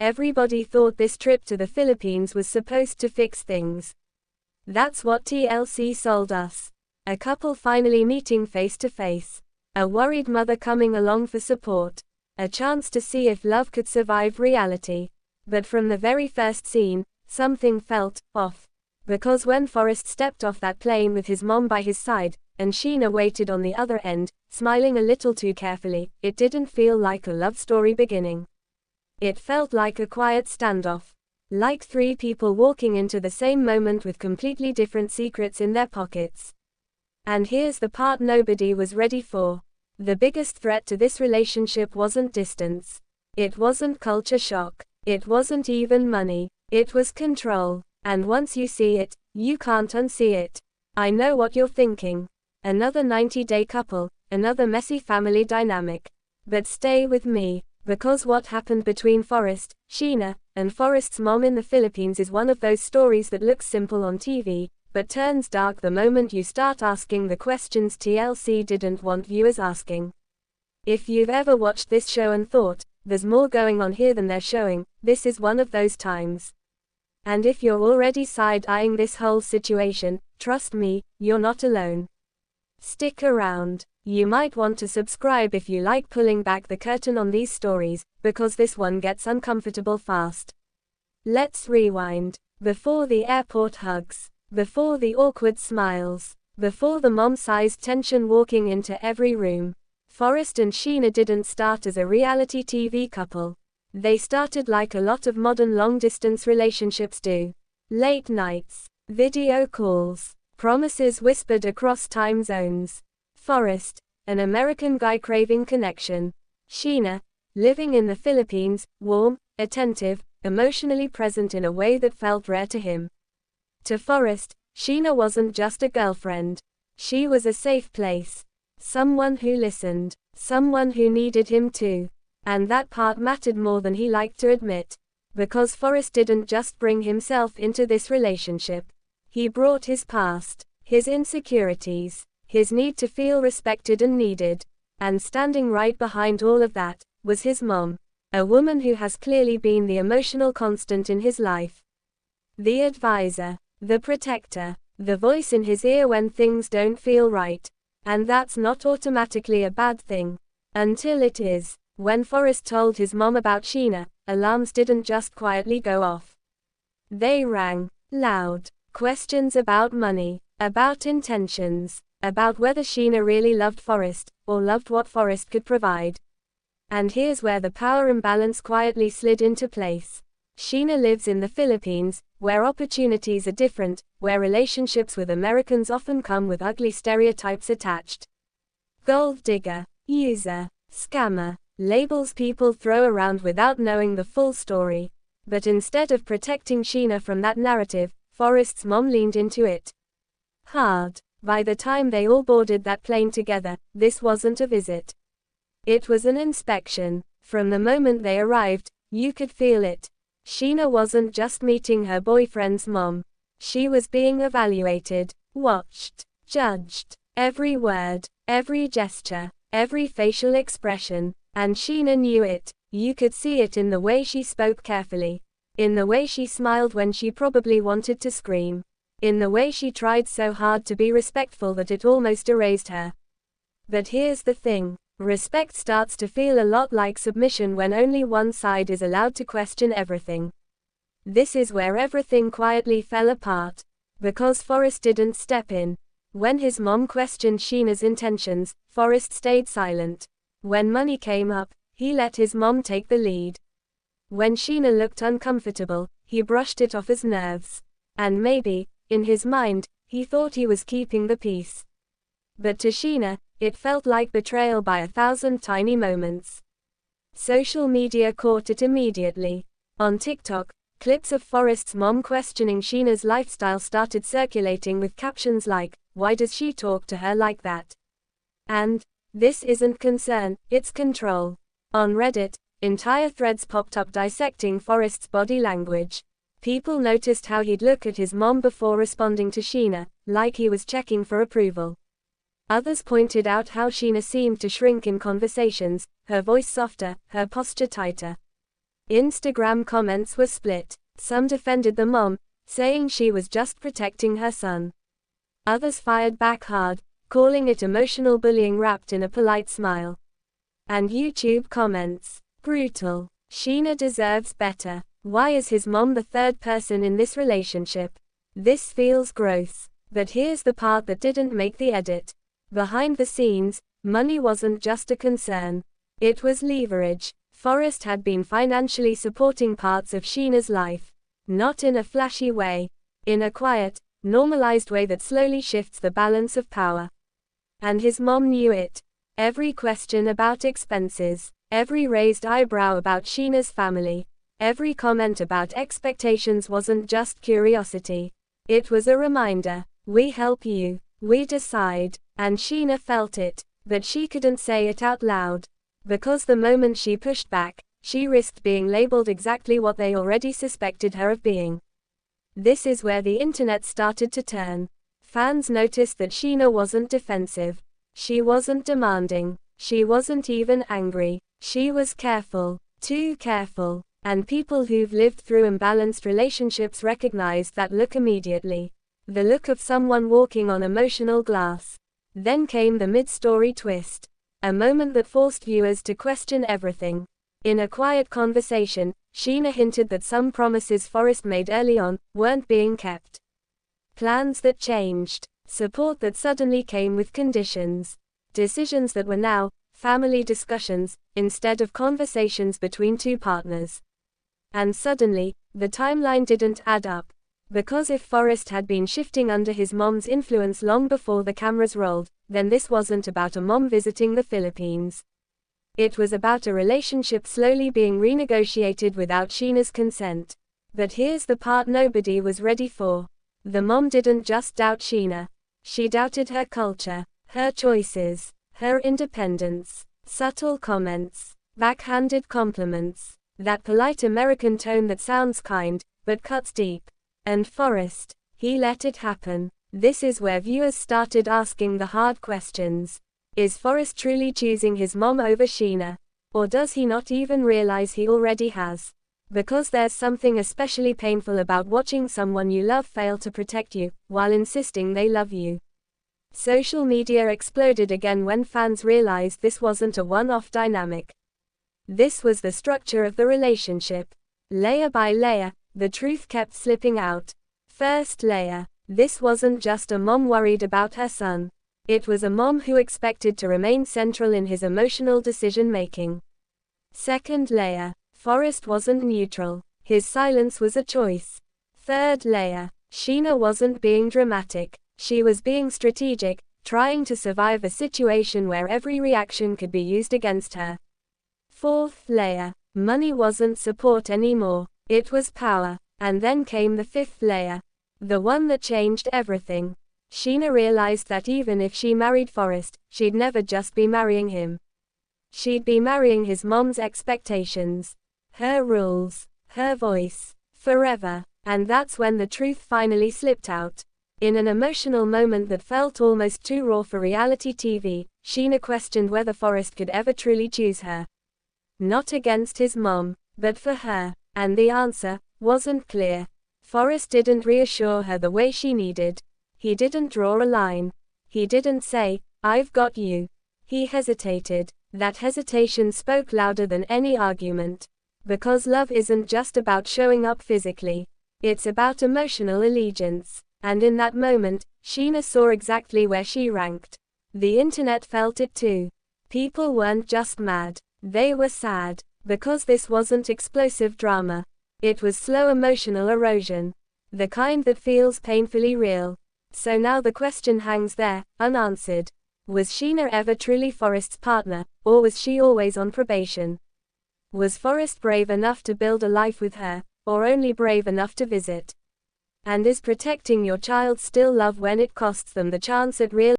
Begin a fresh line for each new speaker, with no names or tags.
Everybody thought this trip to the Philippines was supposed to fix things. That's what TLC sold us. A couple finally meeting face to face. A worried mother coming along for support. A chance to see if love could survive reality. But from the very first scene, something felt off. Because when Forrest stepped off that plane with his mom by his side, and Sheena waited on the other end, smiling a little too carefully, it didn't feel like a love story beginning. It felt like a quiet standoff. Like three people walking into the same moment with completely different secrets in their pockets. And here's the part nobody was ready for. The biggest threat to this relationship wasn't distance. It wasn't culture shock. It wasn't even money. It was control. And once you see it, you can't unsee it. I know what you're thinking. Another 90-day couple, another messy family dynamic. But stay with me, because what happened between Forrest, Sheena, and Forrest's mom in the Philippines is one of those stories that looks simple on TV, but turns dark the moment you start asking the questions TLC didn't want viewers asking. If you've ever watched this show and thought, there's more going on here than they're showing, this is one of those times. And if you're already side-eyeing this whole situation, trust me, you're not alone. Stick around. You might want to subscribe if you like pulling back the curtain on these stories, because this one gets uncomfortable fast. Let's rewind. Before the airport hugs. Before the awkward smiles. Before the mom-sized tension walking into every room. Forrest and Sheena didn't start as a reality TV couple. They started like a lot of modern long-distance relationships do. Late nights. Video calls. Promises whispered across time zones. Forrest, an American guy craving connection. Sheena, living in the Philippines, warm, attentive, emotionally present in a way that felt rare to him. To Forrest, Sheena wasn't just a girlfriend. She was a safe place. Someone who listened. Someone who needed him too. And that part mattered more than he liked to admit. Because Forrest didn't just bring himself into this relationship. He brought his past, his insecurities, his need to feel respected and needed. And standing right behind all of that, was his mom. A woman who has clearly been the emotional constant in his life. The advisor, the protector, the voice in his ear when things don't feel right. And that's not automatically a bad thing. Until it is. When Forrest told his mom about Sheena, alarms didn't just quietly go off. They rang loud. Questions about money, about intentions, about whether Sheena really loved Forrest, or loved what Forrest could provide. And here's where the power imbalance quietly slid into place. Sheena lives in the Philippines, where opportunities are different, where relationships with Americans often come with ugly stereotypes attached. Gold digger, user, scammer. Labels people throw around without knowing the full story. But instead of protecting Sheena from that narrative, Forrest's mom leaned into it hard. By the time they all boarded that plane together, this wasn't a visit. It was an inspection. From the moment they arrived, you could feel it. Sheena wasn't just meeting her boyfriend's mom. She was being evaluated, watched, judged. Every word, every gesture, every facial expression. And Sheena knew it. You could see it in the way she spoke carefully. In the way she smiled when she probably wanted to scream. In the way she tried so hard to be respectful that it almost erased her. But here's the thing. Respect starts to feel a lot like submission when only one side is allowed to question everything. This is where everything quietly fell apart. Because Forrest didn't step in. When his mom questioned Sheena's intentions, Forrest stayed silent. When money came up, he let his mom take the lead. When Sheena looked uncomfortable, he brushed it off as nerves. And maybe, in his mind, he thought he was keeping the peace. But to Sheena, it felt like betrayal by 1,000 tiny moments. Social media caught it immediately. On TikTok, clips of Forrest's mom questioning Sheena's lifestyle started circulating with captions like, "Why does she talk to her like that?" And, "This isn't concern, it's control." On Reddit, entire threads popped up dissecting Forrest's body language. People noticed how he'd look at his mom before responding to Sheena, like he was checking for approval. Others pointed out how Sheena seemed to shrink in conversations, her voice softer, her posture tighter. Instagram comments were split. Some defended the mom, saying she was just protecting her son. Others fired back hard, calling it emotional bullying wrapped in a polite smile. And YouTube comments: brutal. Sheena deserves better. Why is his mom the third person in this relationship? This feels gross. But here's the part that didn't make the edit. Behind the scenes, money wasn't just a concern. It was leverage. Forrest had been financially supporting parts of Sheena's life. Not in a flashy way. In a quiet, normalized way that slowly shifts the balance of power. And his mom knew it. Every question about expenses, every raised eyebrow about Sheena's family, every comment about expectations wasn't just curiosity. It was a reminder. We help you. We decide. And Sheena felt it, but she couldn't say it out loud. Because the moment she pushed back, she risked being labeled exactly what they already suspected her of being. This is where the internet started to turn. Fans noticed that Sheena wasn't defensive. She wasn't demanding. She wasn't even angry. She was careful. Too careful. And people who've lived through imbalanced relationships recognized that look immediately. The look of someone walking on emotional glass. Then came the mid-story twist. A moment that forced viewers to question everything. In a quiet conversation, Sheena hinted that some promises Forrest made early on weren't being kept. Plans that changed. Support that suddenly came with conditions. Decisions that were now family discussions, instead of conversations between two partners. And suddenly, the timeline didn't add up. Because if Forrest had been shifting under his mom's influence long before the cameras rolled, then this wasn't about a mom visiting the Philippines. It was about a relationship slowly being renegotiated without Sheena's consent. But here's the part nobody was ready for. The mom didn't just doubt Sheena. She doubted her culture, her choices, her independence. Subtle comments, backhanded compliments, that polite American tone that sounds kind, but cuts deep. And Forrest, he let it happen. This is where viewers started asking the hard questions. Is Forrest truly choosing his mom over Sheena? Or does he not even realize he already has? Because there's something especially painful about watching someone you love fail to protect you, while insisting they love you. Social media exploded again when fans realized this wasn't a one-off dynamic. This was the structure of the relationship. Layer by layer, the truth kept slipping out. First layer. This wasn't just a mom worried about her son. It was a mom who expected to remain central in his emotional decision-making. Second layer. Forrest wasn't neutral. His silence was a choice. Third layer. Sheena wasn't being dramatic. She was being strategic, trying to survive a situation where every reaction could be used against her. Fourth layer. Money wasn't support anymore. It was power. And then came the fifth layer. The one that changed everything. Sheena realized that even if she married Forrest, she'd never just be marrying him. She'd be marrying his mom's expectations. Her rules. Her voice. Forever. And that's when the truth finally slipped out. In an emotional moment that felt almost too raw for reality TV, Sheena questioned whether Forrest could ever truly choose her. Not against his mom, but for her. And the answer wasn't clear. Forrest didn't reassure her the way she needed. He didn't draw a line. He didn't say, "I've got you." He hesitated. That hesitation spoke louder than any argument. Because love isn't just about showing up physically. It's about emotional allegiance. And in that moment, Sheena saw exactly where she ranked. The internet felt it too. People weren't just mad. They were sad. Because this wasn't explosive drama. It was slow emotional erosion. The kind that feels painfully real. So now the question hangs there, unanswered. Was Sheena ever truly Forrest's partner, or was she always on probation? Was Forrest brave enough to build a life with her, or only brave enough to visit? And is protecting your child still love when it costs them the chance at real